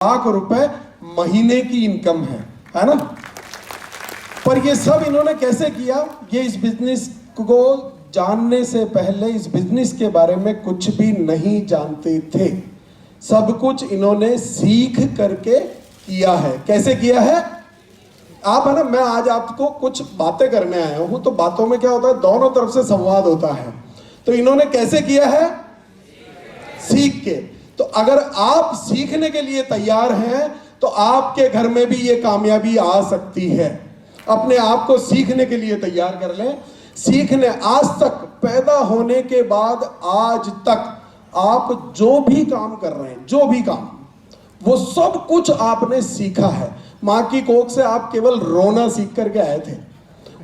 लाख रुपए महीने की इनकम है ना। पर ये सब इन्होंने कैसे किया? ये इस बिजनेस को जानने से पहले इस बिजनेस के बारे में कुछ भी नहीं जानते थे। सब कुछ इन्होंने सीख करके किया है। कैसे किया है? आप है ना, मैं आज आपको कुछ बातें करने आया हूं, तो बातों में क्या होता है, दोनों तरफ से संवाद होता है। तो इन्होंने कैसे किया है? सीख के। तो अगर आप सीखने के लिए तैयार हैं तो आपके घर में भी ये कामयाबी आ सकती है। अपने आप को सीखने के लिए तैयार कर लें। सीखने, आज तक पैदा होने के बाद आज तक आप जो भी काम कर रहे हैं, जो भी काम, वो सब कुछ आपने सीखा है। माँ की कोख से आप केवल रोना सीख करके आए थे।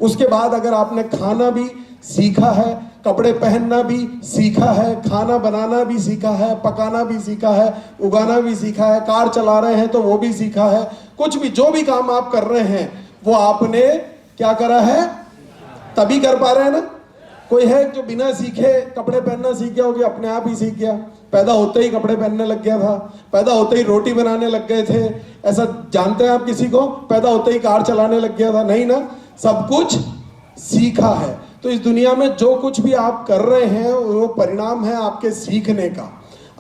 उसके बाद अगर आपने खाना भी सीखा है, कपड़े पहनना भी सीखा है, खाना बनाना भी सीखा है, पकाना भी सीखा है, उगाना भी सीखा है, कार चला रहे हैं तो वो भी सीखा है। कुछ भी, जो भी काम आप कर रहे हैं वो आपने क्या करा है? तभी कर पा रहे हैं ना। कोई है जो बिना सीखे कपड़े पहनना सीख गया हो कि अपने आप ही सीख गया? पैदा होते ही कपड़े पहनने लग गया था, पैदा होते ही रोटी बनाने लग गए थे, ऐसा जानते हैं आप किसी को? पैदा होते ही कार चलाने लग गया था? नहीं ना, सब कुछ सीखा है। तो इस दुनिया में जो कुछ भी आप कर रहे हैं वो परिणाम है आपके सीखने का।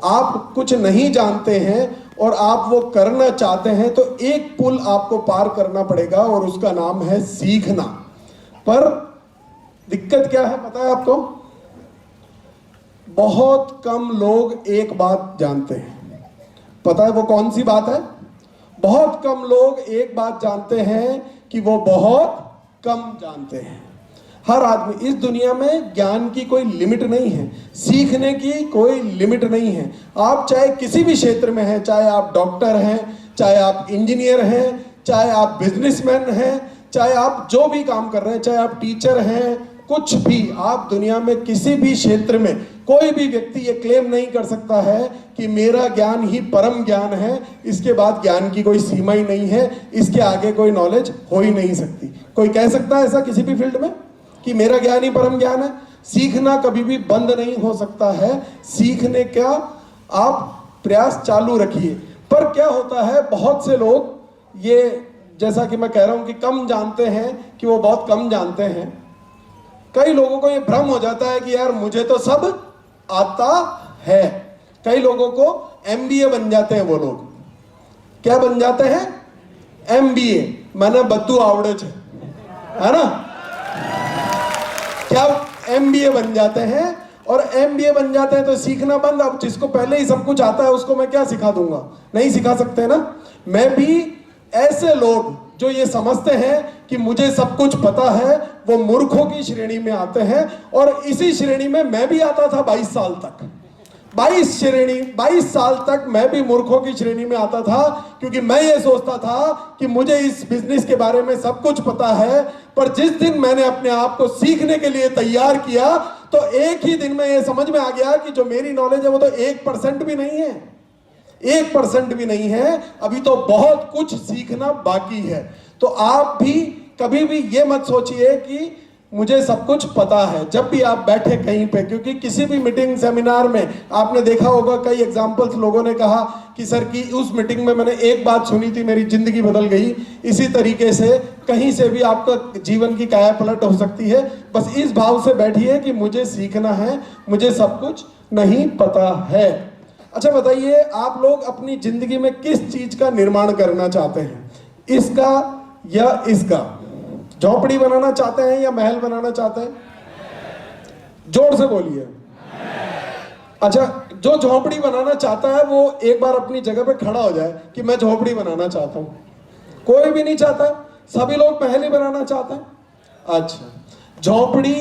आप कुछ नहीं जानते हैं और आप वो करना चाहते हैं तो एक पुल आपको पार करना पड़ेगा और उसका नाम है सीखना। पर दिक्कत क्या है पता है आपको? बहुत कम लोग एक बात जानते हैं। पता है वो कौन सी बात है? बहुत कम लोग एक बात जानते हैं कि वो बहुत कम जानते हैं। हर आदमी, इस दुनिया में ज्ञान की कोई लिमिट नहीं है, सीखने की कोई लिमिट नहीं है। आप चाहे किसी भी क्षेत्र में हैं, चाहे आप डॉक्टर हैं, चाहे आप इंजीनियर हैं, चाहे आप बिजनेसमैन हैं, चाहे आप जो भी काम कर रहे हैं, चाहे आप टीचर हैं, कुछ भी, आप दुनिया में किसी भी क्षेत्र में, कोई भी व्यक्ति ये क्लेम नहीं कर सकता है कि मेरा ज्ञान ही परम ज्ञान है, इसके बाद ज्ञान की कोई सीमा ही नहीं है, इसके आगे कोई नॉलेज हो ही नहीं सकती। कोई कह सकता है ऐसा किसी भी फील्ड में कि मेरा ज्ञान ही परम ज्ञान है? सीखना कभी भी बंद नहीं हो सकता है। सीखने का आप प्रयास चालू रखिए। पर क्या होता है, बहुत से लोग ये, जैसा कि मैं कह रहा हूं कि कम जानते हैं कि वो बहुत कम जानते हैं। कई लोगों को ये भ्रम हो जाता है कि यार मुझे तो सब आता है। कई लोगों को MBA बन जाते हैं। वो लोग क्या बन जाते हैं? MBA मैंने बद्दू आवड़े छे, है ना? क्या MBA बन जाते हैं? और MBA बन जाते हैं तो सीखना बंद। अब जिसको पहले ही सब कुछ आता है उसको मैं क्या सिखा दूंगा? नहीं सिखा सकते ना। मैं भी, ऐसे लोग जो ये समझते हैं कि मुझे सब कुछ पता है, वो मूर्खों की श्रेणी में आते हैं। और इसी श्रेणी में मैं भी आता था 22 साल तक। 22 साल तक मैं भी मूर्खों की श्रेणी में आता था, क्योंकि मैं ये सोचता था कि मुझे इस बिजनेस के बारे में सब कुछ पता है। पर जिस दिन मैंने अपने आप को सीखने के लिए तैयार किया तो एक ही दिन में ये समझ में आ गया कि जो मेरी नॉलेज है वो तो 1% भी नहीं है। 1% भी नहीं है। अभी तो बहुत कुछ सीखना बाकी है। तो आप भी कभी भी ये मत सोचिए कि मुझे सब कुछ पता है जब भी आप बैठे कहीं पे, क्योंकि किसी भी मीटिंग सेमिनार में आपने देखा होगा, कई एग्जाम्पल्स लोगों ने कहा कि सर की उस मीटिंग में मैंने एक बात सुनी थी, मेरी जिंदगी बदल गई। इसी तरीके से कहीं से भी आपका जीवन की काया पलट हो सकती है। बस इस भाव से बैठिए कि मुझे सीखना है, मुझे सब कुछ नहीं पता है। अच्छा बताइए, आप लोग अपनी जिंदगी में किस चीज का निर्माण करना चाहते हैं? इसका या इसका? झोपड़ी बनाना चाहते हैं या महल बनाना चाहते हैं? जोर से बोलिए। अच्छा, जो झोपड़ी बनाना चाहता है वो एक बार अपनी जगह पे खड़ा हो जाए कि मैं झोपड़ी बनाना चाहता हूं। कोई भी नहीं चाहता, सभी लोग महल ही बनाना चाहते हैं। अच्छा, झोपड़ी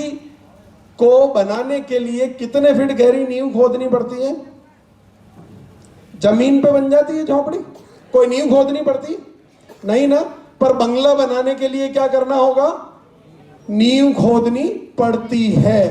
को बनाने के लिए कितने फीट गहरी नींव खोदनी पड़ती है? जमीन पे बन जाती है झोपड़ी? कोई नींव खोदनी पड़ती नहीं ना। पर बंगला बनाने के लिए क्या करना होगा? नींव खोदनी पड़ती है।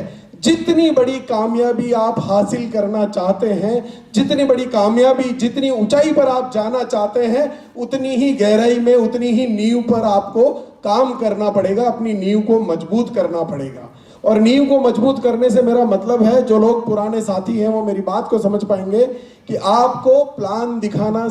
जितनी बड़ी कामयाबी आप हासिल करना चाहते हैं, जितनी बड़ी कामयाबी, जितनी ऊंचाई पर आप जाना चाहते हैं, उतनी ही गहराई में, उतनी ही नींव पर आपको काम करना पड़ेगा। अपनी नींव को मजबूत करना पड़ेगा। और नींव को मजबूत करने से मेरा मतलब है, जो लोग पुराने साथी हैं वो मेरी बात को समझ पाएंगे कि आपको प्लान दिखाना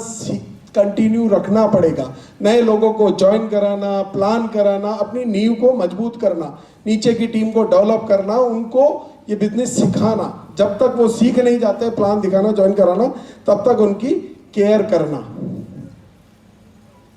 कंटिन्यू रखना पड़ेगा। नए लोगों को ज्वाइन कराना, प्लान कराना, अपनी नींव को मजबूत करना, नीचे की टीम को डेवलप करना, उनको ये बिजनेस सिखाना। जब तक वो सीख नहीं जाते, प्लान दिखाना, ज्वाइन कराना, तब तक उनकी केयर करना।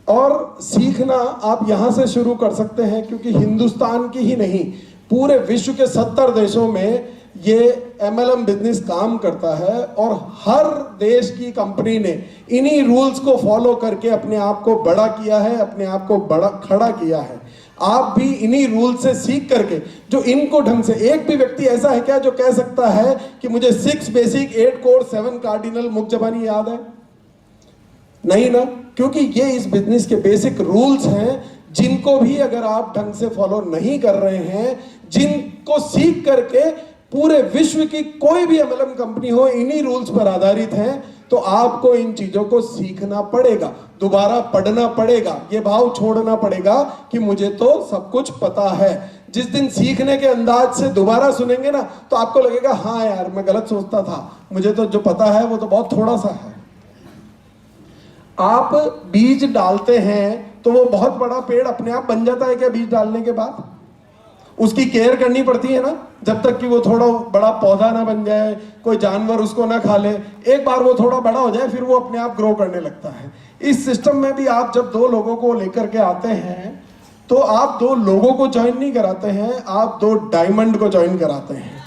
और सीखना आप यहां से शुरू कर सकते हैं, क्योंकि हिंदुस्तान की ही नहीं, पूरे विश्व के 70 देशों में ये MLM बिजनेस काम करता है। और हर देश की कंपनी ने इन्हीं रूल्स को फॉलो करके अपने आप को बड़ा किया है, अपने आप को बड़ा खड़ा किया है। आप भी इन्हीं रूल से सीख करके, जो इनको ढंग से, एक भी व्यक्ति ऐसा है क्या जो कह सकता है कि मुझे 6 बेसिक 8 कोर 7 कार्डिनल मुख्य जबानी याद है? नहीं ना, क्योंकि ये इस बिजनेस के बेसिक रूल्स हैं, जिनको भी अगर आप ढंग से फॉलो नहीं कर रहे हैं, जिनको सीख करके पूरे विश्व की कोई भी MLM कंपनी हो इन्हीं रूल्स पर आधारित है, तो आपको इन चीजों को सीखना पड़ेगा, दोबारा पढ़ना पड़ेगा, ये भाव छोड़ना पड़ेगा कि मुझे तो सब कुछ पता है। जिस दिन सीखने के अंदाज से दोबारा सुनेंगे ना, तो आपको लगेगा हाँ यार मैं गलत सोचता था, मुझे तो जो पता है वो तो बहुत थोड़ा सा है। आप बीज डालते हैं तो वो बहुत बड़ा पेड़ अपने आप बन जाता है क्या? बीज डालने के बाद उसकी केयर करनी पड़ती है ना, जब तक कि वो थोड़ा बड़ा पौधा ना बन जाए, कोई जानवर उसको ना खा ले। एक बार वो थोड़ा बड़ा हो जाए, फिर वो अपने आप ग्रो करने लगता है। इस सिस्टम में भी आप जब 2 लोगों को लेकर के आते हैं, तो आप 2 लोगों को ज्वाइन नहीं कराते हैं, आप 2 डायमंड को ज्वाइन कराते हैं।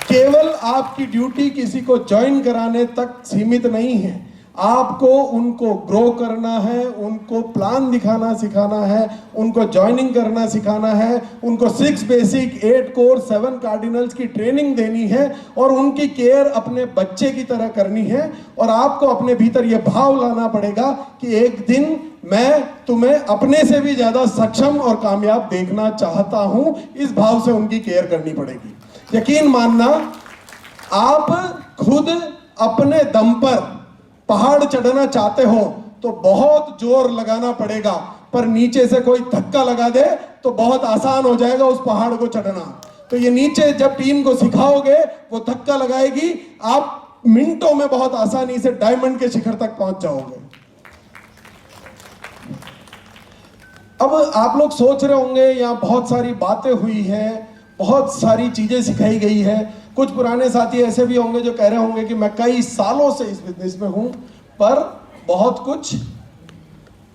केवल आपकी ड्यूटी किसी को ज्वाइन कराने तक सीमित नहीं है, आपको उनको ग्रो करना है, उनको प्लान दिखाना सिखाना है, उनको ज्वाइनिंग करना सिखाना है, उनको 6 बेसिक 8 कोर 7 कार्डिनल्स की ट्रेनिंग देनी है, और उनकी केयर अपने बच्चे की तरह करनी है। और आपको अपने भीतर यह भाव लाना पड़ेगा कि एक दिन मैं तुम्हें अपने से भी ज्यादा सक्षम और कामयाब देखना चाहता हूं। इस भाव से उनकी केयर करनी पड़ेगी। यकीन मानना, आप खुद अपने दम पर पहाड़ चढ़ना चाहते हो तो बहुत जोर लगाना पड़ेगा, पर नीचे से कोई धक्का लगा दे तो बहुत आसान हो जाएगा उस पहाड़ को चढ़ना। तो ये नीचे जब टीम को सिखाओगे, वो धक्का लगाएगी, आप मिनटों में बहुत आसानी से डायमंड के शिखर तक पहुंच जाओगे। अब आप लोग सोच रहे होंगे यहाँ बहुत सारी बातें हुई है, बहुत सारी चीजें सिखाई गई है। कुछ पुराने साथी ऐसे भी होंगे जो कह रहे होंगे कि मैं कई सालों से इस बिजनेस में हूं, पर बहुत कुछ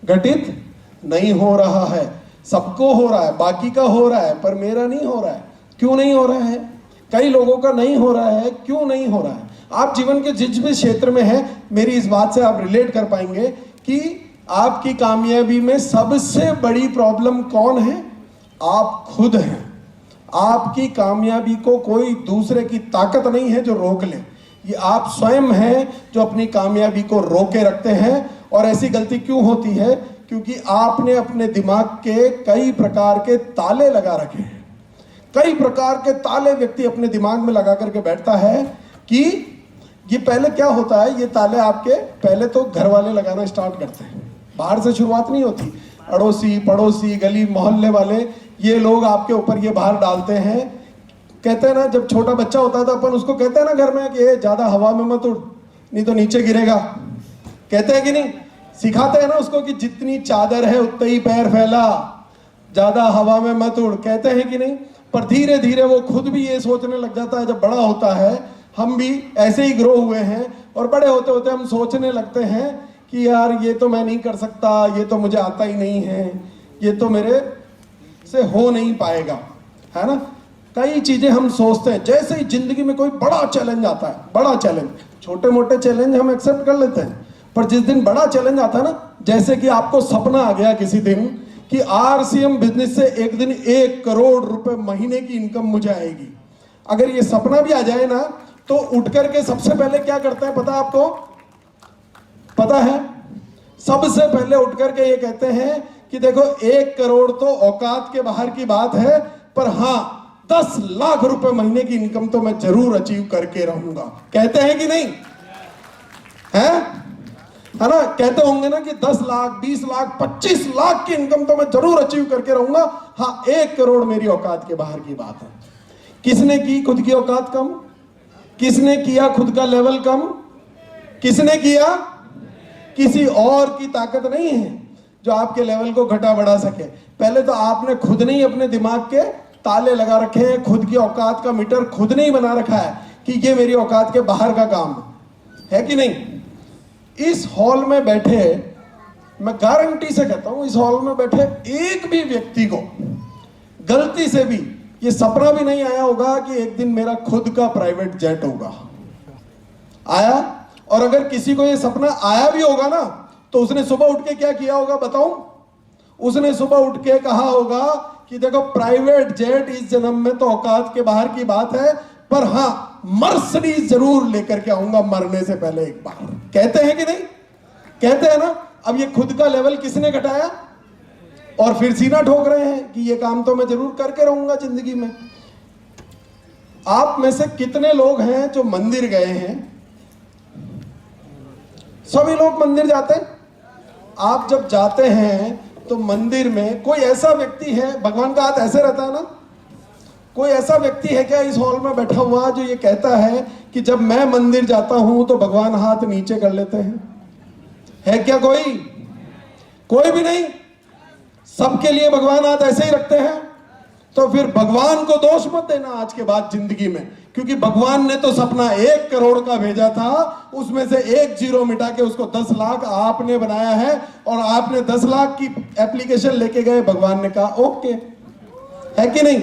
घटित नहीं हो रहा है। सबको हो रहा है, बाकी का हो रहा है, पर मेरा नहीं हो रहा है। क्यों नहीं हो रहा है? कई लोगों का नहीं हो रहा है, क्यों नहीं हो रहा है? आप जीवन के जिस भी क्षेत्र में हैं, मेरी इस बात से आप रिलेट कर पाएंगे कि आपकी कामयाबी में सबसे बड़ी प्रॉब्लम कौन है? आप खुद हैं। आपकी कामयाबी को कोई दूसरे की ताकत नहीं है जो रोक ले, ये आप स्वयं हैं जो अपनी कामयाबी को रोके रखते हैं। और ऐसी गलती क्यों होती है? क्योंकि आपने अपने दिमाग के कई प्रकार के ताले लगा रखे हैं। कई प्रकार के ताले व्यक्ति अपने दिमाग में लगा करके बैठता है कि ये पहले क्या होता है, ये ताले आपके पहले तो घर वाले लगाना स्टार्ट करते हैं, बाहर से शुरुआत नहीं होती। अड़ोसी पड़ोसी गली मोहल्ले वाले ये लोग आपके ऊपर ये बाहर डालते हैं। कहते हैं ना, जब छोटा बच्चा होता है तो अपन उसको कहते हैं ना घर में कि ये ज्यादा हवा में मत उड़, नहीं तो नीचे गिरेगा। कहते हैं कि नहीं? सिखाते हैं ना उसको कि जितनी चादर है उतना ही पैर फैला, ज्यादा हवा में मत उड़। कहते हैं कि नहीं? पर धीरे धीरे वो खुद भी ये सोचने लग जाता है। जब बड़ा होता है, हम भी ऐसे ही ग्रो हुए हैं, और बड़े होते होते हम सोचने लगते हैं कि यार ये तो मैं नहीं कर सकता, ये तो मुझे आता ही नहीं है, ये तो मेरे से हो नहीं पाएगा, है ना। कई चीजें हम सोचते हैं। जैसे ही जिंदगी में कोई बड़ा चैलेंज आता है, बड़ा चैलेंज, छोटे मोटे चैलेंज हम एक्सेप्ट कर लेते हैं, पर जिस दिन बड़ा चैलेंज आता है ना, जैसे कि आपको सपना आ गया किसी दिन कि RCM बिजनेस से एक दिन 1 करोड़ रुपए महीने की इनकम मुझे आएगी। अगर ये सपना भी आ जाए ना, तो उठ करके सबसे पहले क्या करते हैं पता आपको? पता है? सबसे पहले उठ करके ये कहते हैं कि देखो 1 करोड़ तो औकात के बाहर की बात है, पर हाँ 10 लाख रुपए महीने की इनकम तो मैं जरूर अचीव करके रहूंगा। कहते हैं कि नहीं? है ना? कहते होंगे ना कि 10 लाख 20 लाख 25 लाख की इनकम तो मैं जरूर अचीव करके रहूंगा। हाँ, 1 करोड़ मेरी औकात के बाहर की बात है। किसने की खुद की औकात कम? किसने किया खुद का लेवल कम? किसने किया? किसी और की ताकत नहीं है जो आपके लेवल को घटा बढ़ा सके। पहले तो आपने खुद नहीं अपने दिमाग के ताले लगा रखे हैं, खुद की औकात का मीटर खुद नहीं बना रखा है कि ये मेरी औकात के बाहर का काम है कि नहीं। इस हॉल में बैठे, मैं गारंटी से कहता हूं, इस हॉल में बैठे एक भी व्यक्ति को गलती से भी ये सपना भी नहीं आया होगा कि एक दिन मेरा खुद का प्राइवेट जेट होगा। आया? और अगर किसी को ये सपना आया भी होगा ना, तो उसने सुबह उठ के क्या किया होगा बताऊं? उसने सुबह उठ के कहा होगा कि देखो, प्राइवेट जेट इस जन्म में तो औकात के बाहर की बात है, पर हां मर्सिडीज जरूर लेकर के आऊंगा मरने से पहले एक बार। कहते हैं कि नहीं? कहते हैं ना। अब ये खुद का लेवल किसने घटाया और फिर सीना ठोक रहे हैं कि ये काम तो मैं जरूर करके रहूंगा जिंदगी में। आप में से कितने लोग हैं जो मंदिर गए हैं? सभी लोग मंदिर जाते हैं। आप जब जाते हैं तो मंदिर में कोई ऐसा व्यक्ति है, भगवान का हाथ ऐसे रहता है ना, कोई ऐसा व्यक्ति है क्या इस हॉल में बैठा हुआ जो ये कहता है कि जब मैं मंदिर जाता हूं तो भगवान हाथ नीचे कर लेते हैं? है क्या कोई? कोई भी नहीं। सबके लिए भगवान हाथ ऐसे ही रखते हैं। तो फिर भगवान को दोष मत देना आज के बाद जिंदगी में, क्योंकि भगवान ने तो सपना 1 करोड़ का भेजा था, उसमें से 1 जीरो मिटा के उसको 10 लाख आपने बनाया है, और आपने 10 लाख की एप्लीकेशन लेके गए, भगवान ने कहा ओके। है कि नहीं?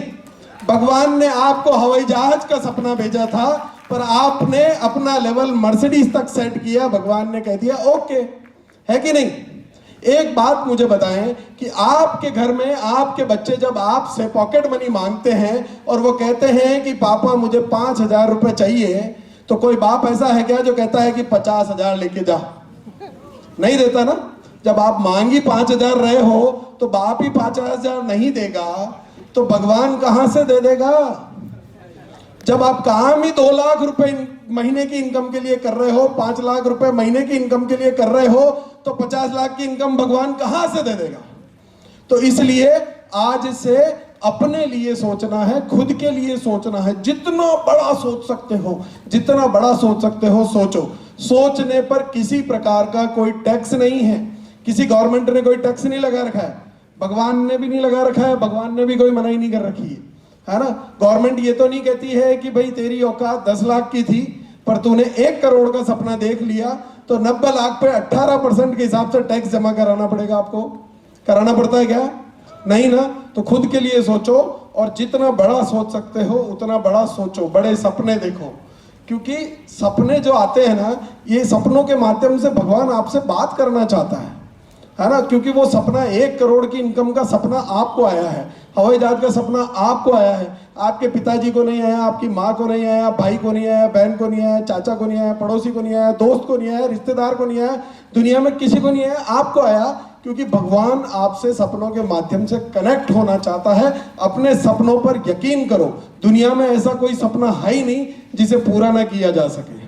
भगवान ने आपको हवाई जहाज का सपना भेजा था, पर आपने अपना लेवल मर्सिडीज तक सेट किया, भगवान ने कह दिया ओके। है कि नहीं? एक बात मुझे बताएं कि आपके घर में आपके बच्चे जब आपसे पॉकेट मनी मांगते हैं और वो कहते हैं कि पापा मुझे 5,000 रुपए चाहिए, तो कोई बाप ऐसा है क्या जो कहता है कि 50,000 लेके जा? नहीं देता ना। जब आप मांगी 5,000 रहे हो तो बाप ही 5,000 नहीं देगा तो भगवान कहां से दे देगा? जब आप काम ही 2 लाख रुपए महीने की इनकम के लिए कर रहे हो, 5 लाख रुपए महीने की इनकम के लिए कर रहे हो, तो 50 लाख की इनकम भगवान कहां से दे देगा? तो इसलिए आज से अपने लिए सोचना है, खुद के लिए सोचना है। जितना बड़ा सोच सकते हो, जितना बड़ा सोच सकते हो सोचो। सोचने पर किसी प्रकार का कोई टैक्स नहीं है, किसी गवर्नमेंट ने कोई टैक्स नहीं लगा रखा है, भगवान ने भी नहीं लगा रखा है, भगवान ने भी कोई मनाही नहीं कर रखी है ना। गवर्नमेंट ये तो नहीं कहती है कि भाई तेरी औकात 10 लाख की थी पर तूने 1 करोड़ का सपना देख लिया तो 90 लाख पे 18% के हिसाब से टैक्स जमा कराना पड़ेगा। आपको कराना पड़ता है क्या? नहीं ना। तो खुद के लिए सोचो, और जितना बड़ा सोच सकते हो उतना बड़ा सोचो, बड़े सपने देखो, क्योंकि सपने जो आते हैं ना, ये सपनों के माध्यम से भगवान आपसे बात करना चाहता है ना। क्योंकि वो सपना 1 करोड़ की इनकम का सपना आपको आया है, हवाई जहाज का सपना आपको आया है, आपके पिताजी को नहीं आया, आपकी माँ को नहीं आया, भाई को नहीं आया, बहन को नहीं आया, चाचा को नहीं आया, पड़ोसी को नहीं आया, दोस्त को नहीं आया, रिश्तेदार को नहीं आया, दुनिया में किसी को नहीं आया, आपको आया। क्योंकि भगवान आपसे सपनों के माध्यम से कनेक्ट होना चाहता है। अपने सपनों पर यकीन करो, दुनिया में ऐसा कोई सपना है ही नहीं जिसे पूरा ना किया जा सके।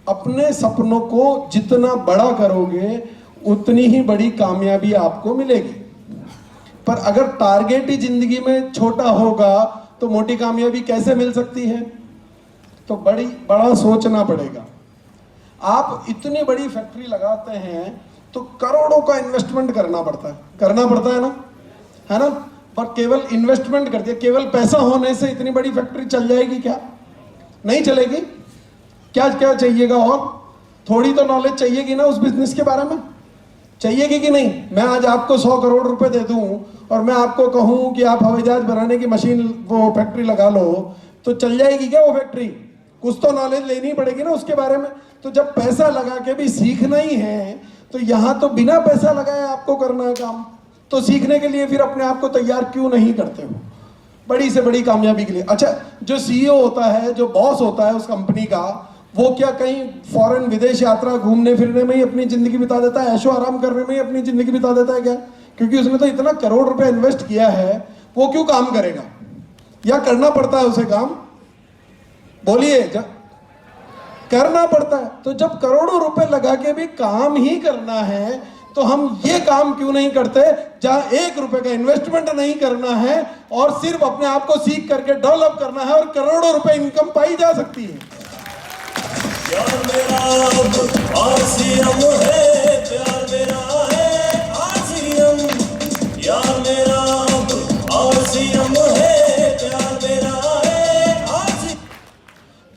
अपने सपनों को जितना बड़ा करोगे उतनी ही बड़ी कामयाबी आपको मिलेगी। पर अगर टारगेट ही जिंदगी में छोटा होगा तो मोटी कामयाबी कैसे मिल सकती है? तो बड़ा सोचना पड़ेगा। आप इतनी बड़ी फैक्ट्री लगाते हैं तो करोड़ों का इन्वेस्टमेंट करना पड़ता है ना, है ना। पर केवल इन्वेस्टमेंट कर दिया, केवल पैसा होने से इतनी बड़ी फैक्ट्री चल जाएगी क्या? नहीं चलेगी। क्या क्या चाहिएगा? और थोड़ी तो नॉलेज चाहिएगी ना उस बिजनेस के बारे में, चाहिएगी कि नहीं? मैं आज आपको 100 करोड़ रुपए दे दूं और मैं आपको कहूं कि आप हवाई जहाज बनाने की मशीन, वो फैक्ट्री लगा लो, तो चल जाएगी क्या वो फैक्ट्री? कुछ तो नॉलेज लेनी पड़ेगी ना उसके बारे में। तो जब पैसा लगा के भी सीखना ही है तो यहां तो बिना पैसा लगाए आपको करना है काम। तो सीखने के लिए फिर अपने आप को तैयार क्यों नहीं करते हो बड़ी से बड़ी कामयाबी के लिए? अच्छा, जो सीईओ होता है, जो बॉस होता है उस कंपनी का, वो क्या कहीं फॉरेन विदेश यात्रा घूमने फिरने में ही अपनी जिंदगी बिता देता है, ऐशो आराम करने में ही अपनी जिंदगी बिता देता है क्या? क्योंकि उसने तो इतना करोड़ रुपए इन्वेस्ट किया है, वो क्यों काम करेगा? या करना पड़ता है उसे काम? बोलिए, करना पड़ता है। तो जब करोड़ों रुपए लगा के भी काम ही करना है तो हम ये काम क्यों नहीं करते जहां 1 रुपए का इन्वेस्टमेंट नहीं करना है और सिर्फ अपने आप को सीख करके डेवलप करना है और करोड़ों रुपए इनकम पाई जा सकती है। अब आरसीएम है, प्यार मेरा है आरसीएम, यार मेरा अब आरसीएम है, प्यार मेरा है आरसीएम।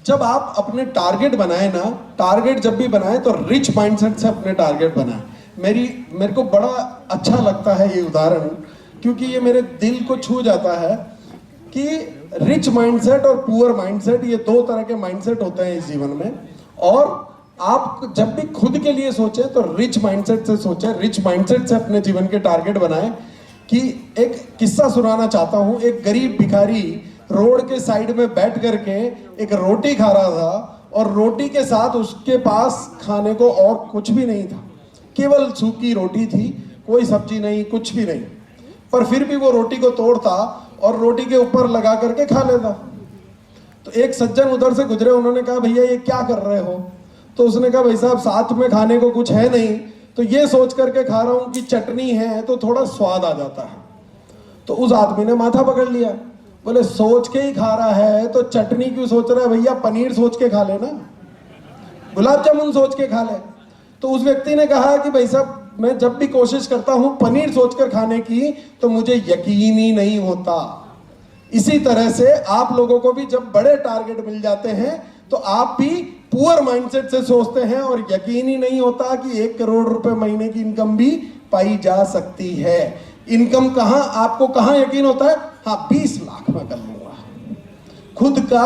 जब आप अपने टारगेट बनाए ना, टारगेट जब भी बनाए तो रिच माइंडसेट से अपने टारगेट बनाए। मेरे को बड़ा अच्छा लगता है ये उदाहरण, क्योंकि ये मेरे दिल को छू जाता है कि रिच माइंडसेट और पुअर माइंडसेट, ये दो तरह के माइंडसेट होते हैं इस जीवन में। और आप जब भी खुद के लिए सोचें तो रिच माइंडसेट से सोचें, रिच माइंडसेट से अपने जीवन के टारगेट बनाएं। कि एक किस्सा सुनाना चाहता हूं। एक गरीब भिखारी रोड के साइड में बैठ करके एक रोटी खा रहा था, और रोटी के साथ उसके पास खाने को और कुछ भी नहीं था, केवल सूखी रोटी थी, कोई सब्जी नहीं, कुछ भी नहीं। पर फिर भी वो रोटी को तोड़ता और रोटी के ऊपर लगा करके खा लेता। तो एक सज्जन उधर से गुजरे, उन्होंने कहा भैया ये क्या कर रहे हो? तो उसने कहा भाई साहब साथ में खाने को कुछ है नहीं, तो ये सोच करके खा रहा हूं कि चटनी है तो थोड़ा स्वाद आ जाता है। तो उस आदमी ने माथा पकड़ लिया, बोले सोच के ही खा रहा है तो चटनी क्यों सोच रहा है भैया, पनीर सोच के खा लेना, गुलाब जामुन सोच के खा ले। तो उस व्यक्ति ने कहा कि भाई साहब मैं जब भी कोशिश करता हूं पनीर सोचकर खाने की तो मुझे यकीन ही नहीं होता। इसी तरह से आप लोगों को भी जब बड़े टारगेट मिल जाते हैं तो आप भी पुअर माइंडसेट से सोचते हैं और यकीन ही नहीं होता कि 1 करोड़ रुपए महीने की इनकम भी पाई जा सकती है। इनकम कहां, आपको कहां यकीन होता है? हाँ 20 लाख में कर लूंगा। खुद का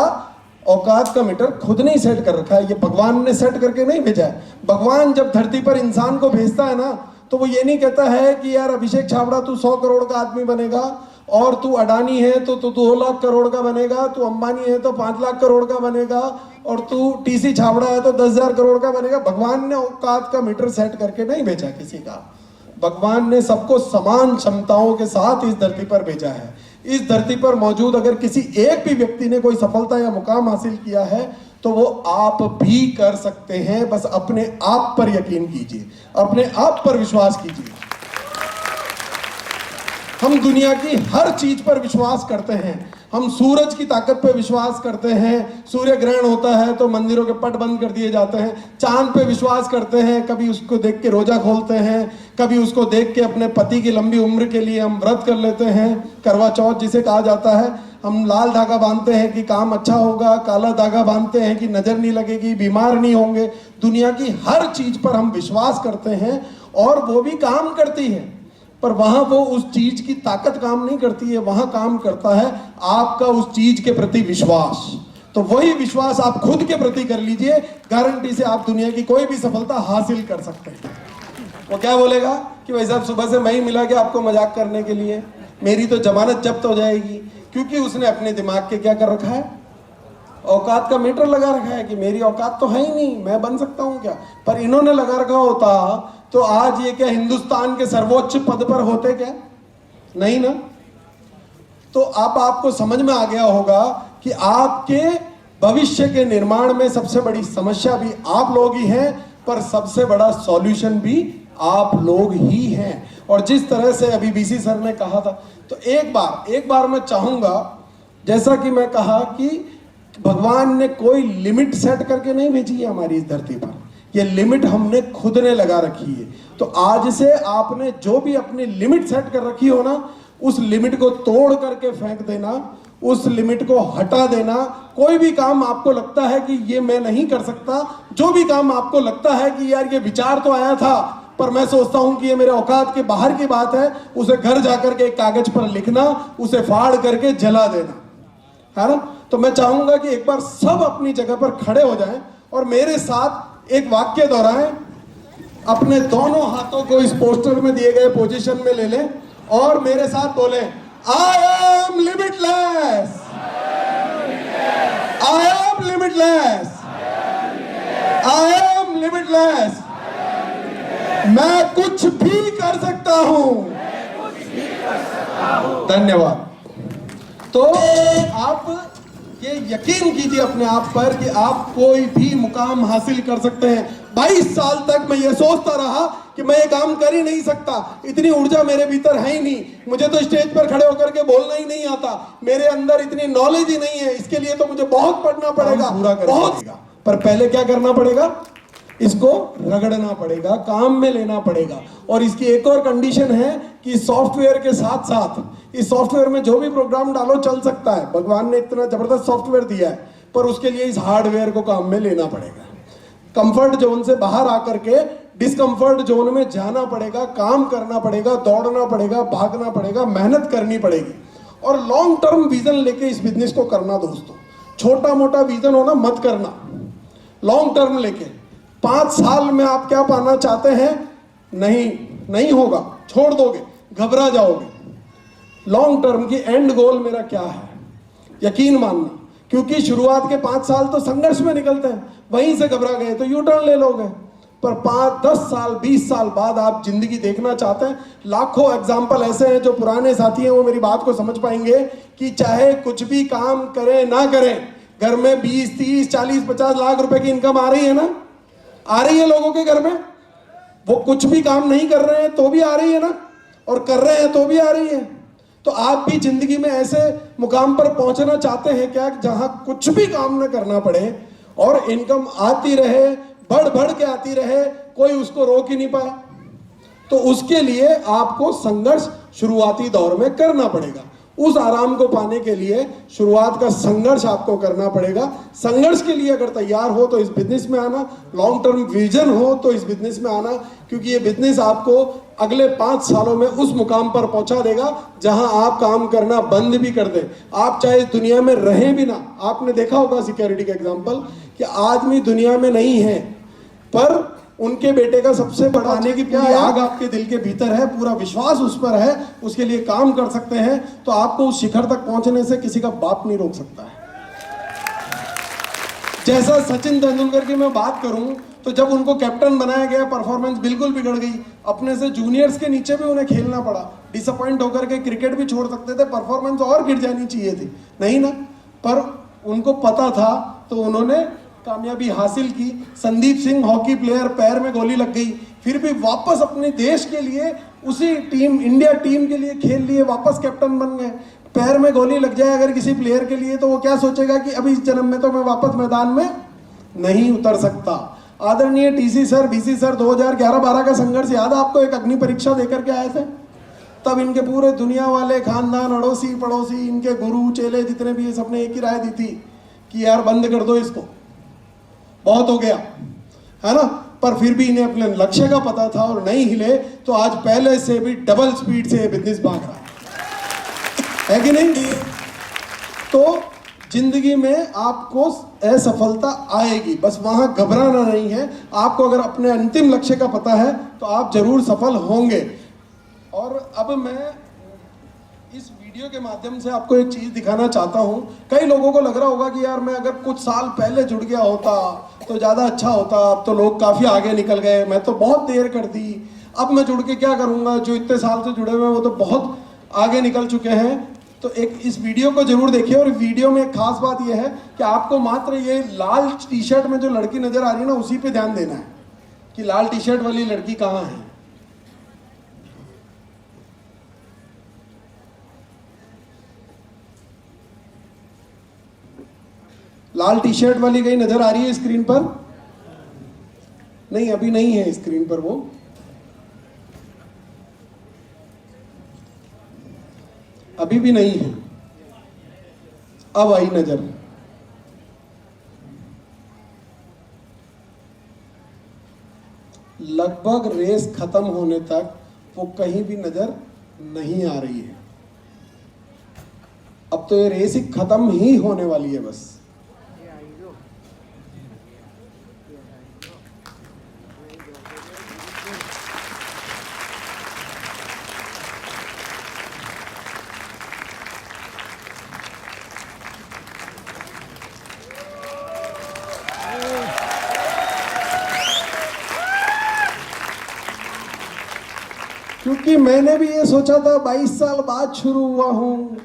औकात का मीटर खुद नहीं सेट कर रखा है, ये भगवान ने सेट करके नहीं भेजा है। भगवान जब धरती पर इंसान को भेजता है ना, तो वो ये नहीं कहता है कि यार अभिषेक छाबड़ा तू 100 करोड़ का आदमी बनेगा, और तू अडानी है तो तू 2 लाख करोड़ का बनेगा, तू अंबानी है तो 5 लाख करोड़ का बनेगा, और तू टीसी छाबड़ा है तो 10,000 करोड़ का बनेगा। भगवान ने औकात का मीटर सेट करके नहीं भेजा किसी का। भगवान ने सबको समान क्षमताओं के साथ इस धरती पर भेजा है। इस धरती पर मौजूद अगर किसी एक भी व्यक्ति ने कोई सफलता या मुकाम हासिल किया है तो वो आप भी कर सकते हैं। बस अपने आप पर यकीन कीजिए, अपने आप पर विश्वास कीजिए। हम दुनिया की हर चीज पर विश्वास करते हैं। हम सूरज की ताकत पर विश्वास करते हैं, सूर्य ग्रहण होता है तो मंदिरों के पट बंद कर दिए जाते हैं। चांद पे विश्वास करते हैं, कभी उसको देख के रोजा खोलते हैं, कभी उसको देख के अपने पति की लंबी उम्र के लिए हम व्रत कर लेते हैं, करवा चौथ जिसे कहा जाता है। हम लाल धागा बांधते हैं कि काम अच्छा होगा, काला धागा बांधते हैं कि नजर नहीं लगेगी, बीमार नहीं होंगे। दुनिया की हर चीज पर हम विश्वास करते हैं और वो भी काम करती है, पर वहां वो उस चीज की ताकत काम नहीं करती है, वहां काम करता है आपका उस चीज के प्रति विश्वास। तो वही विश्वास आप खुद के प्रति कर लीजिए, गारंटी से आप दुनिया की कोई भी सफलता हासिल कर सकते हैं। वो क्या बोलेगा कि भाई साहब सुबह से मैं ही मिला के आपको मजाक करने के लिए, मेरी तो जमानत जब्त हो जाएगी, क्योंकि उसने अपने दिमाग के क्या कर रखा है, औकात का मीटर लगा रखा है कि मेरी औकात तो है ही नहीं, मैं बन सकता हूं क्या। पर इन्होंने लगा रखा होता तो आज ये क्या हिंदुस्तान के सर्वोच्च पद पर होते क्या? नहीं ना। तो अब आपको समझ में आ गया होगा कि आपके भविष्य के निर्माण में सबसे बड़ी समस्या भी आप लोग ही हैं, पर सबसे बड़ा सॉल्यूशन भी आप लोग ही हैं। और जिस तरह से अभी बीसी सर ने कहा था, तो एक बार मैं चाहूंगा, जैसा कि मैं कहा कि भगवान ने कोई लिमिट सेट करके नहीं भेजी है हमारी इस धरती पर, ये लिमिट हमने खुद ने लगा रखी है। तो आज से आपने जो भी अपनी लिमिट सेट कर रखी हो ना, उस लिमिट को तोड़ करके फेंक देना, उस लिमिट को हटा देना। कोई भी काम आपको लगता है कि ये मैं नहीं कर सकता, जो भी काम आपको लगता है कि यार ये विचार तो आया था पर मैं सोचता हूं कि ये मेरे औकात के बाहर की बात है, उसे घर जाकर के एक कागज पर लिखना, उसे फाड़ करके जला देना, है ना। तो मैं चाहूंगा कि एक बार सब अपनी जगह पर खड़े हो जाएं और मेरे साथ एक वाक्य दोहराएं। अपने दोनों हाथों को इस पोस्टर में दिए गए पोजीशन में ले लें और मेरे साथ बोलें, I am limitless, I am limitless, I am limitless, मैं कुछ भी कर सकता हूं। धन्यवाद। तो आप ये यकीन कीजिए अपने आप पर कि आप कोई भी मुकाम हासिल कर सकते हैं। 22 साल तक मैं ये सोचता रहा कि मैं ये काम कर ही नहीं सकता, इतनी ऊर्जा मेरे भीतर है ही नहीं, मुझे तो स्टेज पर खड़े होकर के बोलना ही नहीं आता, मेरे अंदर इतनी नॉलेज ही नहीं है, इसके लिए तो मुझे बहुत पढ़ना पड़ेगा, बहुत। पर पहले क्या करना पड़ेगा? इसको रगड़ना पड़ेगा, काम में लेना पड़ेगा। और इसकी एक और कंडीशन है कि सॉफ्टवेयर के साथ साथ इस सॉफ्टवेयर में जो भी प्रोग्राम डालो चल सकता है, भगवान ने इतना जबरदस्त सॉफ्टवेयर दिया है, पर उसके लिए इस हार्डवेयर को काम में लेना पड़ेगा। कंफर्ट जोन से बाहर आकर के डिस्कंफर्ट जोन में जाना पड़ेगा, काम करना पड़ेगा, दौड़ना पड़ेगा, भागना पड़ेगा, मेहनत करनी पड़ेगी और लॉन्ग टर्म विजन लेके इस बिजनेस को करना। दोस्तों, छोटा मोटा विजन होना मत करना, लॉन्ग टर्म लेके 5 साल में आप क्या पाना चाहते हैं, नहीं होगा, छोड़ दोगे, घबरा जाओगे। लॉन्ग टर्म की एंड गोल मेरा क्या है, यकीन मानना, क्योंकि शुरुआत के 5 साल तो संघर्ष में निकलते हैं, वहीं से घबरा गए तो यू टर्न ले लोगे। पर 5, 10 साल, 20 साल बाद आप जिंदगी देखना चाहते हैं। लाखों एग्जाम्पल ऐसे हैं, जो पुराने साथी हैं वो मेरी बात को समझ पाएंगे कि चाहे कुछ भी काम करें ना करें, घर में 20, 30, 40, 50 लाख रुपए की इनकम आ रही है ना, आ रही है लोगों के घर में। वो कुछ भी काम नहीं कर रहे हैं तो भी आ रही है ना, और कर रहे हैं तो भी आ रही है। तो आप भी जिंदगी में ऐसे मुकाम पर पहुंचना चाहते हैं क्या, जहां कुछ भी काम ना करना पड़े और इनकम आती रहे, बढ़ बढ़ के आती रहे, कोई उसको रोक ही नहीं पाए? तो उसके लिए आपको संघर्ष शुरुआती दौर में करना पड़ेगा। उस आराम को पाने के लिए शुरुआत का संघर्ष आपको करना पड़ेगा। संघर्ष के लिए अगर तैयार हो तो इस बिजनेस में आना, लॉन्ग टर्म विजन हो तो इस बिजनेस में आना, क्योंकि ये बिजनेस आपको अगले 5 सालों में उस मुकाम पर पहुंचा देगा जहां आप काम करना बंद भी कर दें। आप चाहे इस दुनिया में रहें भी ना, आपने देखा होगा सिक्योरिटी का एग्जाम्पल कि आदमी दुनिया में नहीं है, पर उनके बेटे का सबसे बड़ा आने की पूरी आग आपके दिल के भीतर है, पूरा विश्वास उस पर है, उसके लिए काम कर सकते हैं, तो आपको उस शिखर तक पहुंचने से किसी का बाप नहीं रोक सकता है। जैसा सचिन तेंदुलकर की मैं बात करूं, तो जब उनको कैप्टन बनाया गया, परफॉर्मेंस बिल्कुल बिगड़ गई, अपने से जूनियर्स के नीचे भी उन्हें खेलना पड़ा, डिसअपॉइंट होकर के क्रिकेट भी छोड़ सकते थे, परफॉर्मेंस और गिर जानी चाहिए थी, नहीं ना, पर उनको पता था तो उन्होंने कामयाबी हासिल की। संदीप सिंह हॉकी प्लेयर, पैर में गोली लग गई, फिर भी वापस अपने देश के लिए, उसी टीम, इंडिया टीम के लिए खेल लिए, वापस कैप्टन बन गए। पैर में गोली लग जाए अगर किसी प्लेयर के लिए, तो वो क्या सोचेगा कि अभी इस जन्म में तो मैं वापस मैदान में नहीं उतर सकता। आदरणीय टीसी सर, बीसी सर 2011-12 का संघर्ष याद है आपको? एक अग्नि परीक्षा देकर के आए थे, तब इनके पूरे दुनिया वाले खानदान, अड़ोसी पड़ोसी, इनके गुरु चेले जितने भी, सबने एक ही राय दी थी कि यार बंद कर दो इसको, बहुत हो गया, है ना। पर फिर भी इन्हें अपने लक्ष्य का पता था और नहीं हिले, तो आज पहले से भी डबल स्पीड से बिजनेस भाग रहा है कि नहीं? तो जिंदगी में आपको असफलता आएगी, बस वहां घबराना नहीं है। आपको अगर अपने अंतिम लक्ष्य का पता है तो आप जरूर सफल होंगे। और अब मैं इस वीडियो के माध्यम से आपको एक चीज दिखाना चाहता हूं। कई लोगों को लग रहा होगा कि यार मैं अगर कुछ साल पहले जुड़ गया होता तो ज्यादा अच्छा होता, अब तो लोग काफी आगे निकल गए, मैं तो बहुत देर कर दी, अब मैं जुड़ के क्या करूंगा, जो इतने साल से जुड़े हुए हैं वो तो बहुत आगे निकल चुके हैं। तो एक इस वीडियो को जरूर देखिए। और वीडियो में एक खास बात यह है कि आपको मात्र ये लाल टी शर्ट में जो लड़की नजर आ रही है ना, उसी पे ध्यान देना है कि लाल टी शर्ट वाली लड़की कहाँ है। लाल टी शर्ट वाली कहीं नजर आ रही है स्क्रीन पर? नहीं, अभी नहीं है स्क्रीन पर वो। अभी भी नहीं है, अब आई नजर। लगभग रेस खत्म होने तक वो कहीं भी नजर नहीं आ रही है। अब तो ये रेस ही खत्म ही होने वाली है बस। क्योंकि मैंने भी ये सोचा था 22 साल बाद शुरू हुआ हूँ,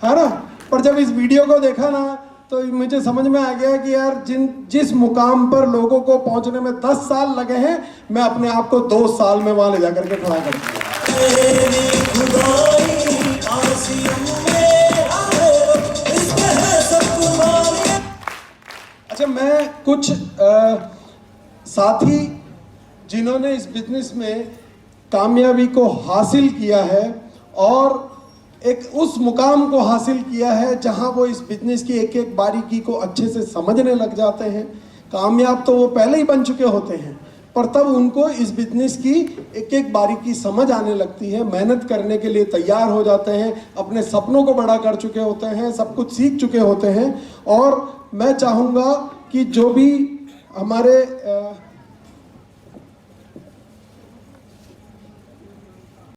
है ना। पर जब इस वीडियो को देखा ना, तो मुझे समझ में आ गया कि यार जिस मुकाम पर लोगों को पहुंचने में 10 साल लगे हैं, मैं अपने आप को 2 साल में वहां ले जाकर के खड़ा कर दिया। अच्छा, मैं कुछ साथ ही जिन्होंने इस बिजनेस में कामयाबी को हासिल किया है और एक उस मुकाम को हासिल किया है जहां वो इस बिजनेस की एक एक बारीकी को अच्छे से समझने लग जाते हैं। कामयाब तो वो पहले ही बन चुके होते हैं, पर तब उनको इस बिजनेस की एक एक बारीकी समझ आने लगती है, मेहनत करने के लिए तैयार हो जाते हैं, अपने सपनों को बड़ा कर चुके होते हैं, सब कुछ सीख चुके होते हैं। और मैं चाहूँगा कि जो भी हमारे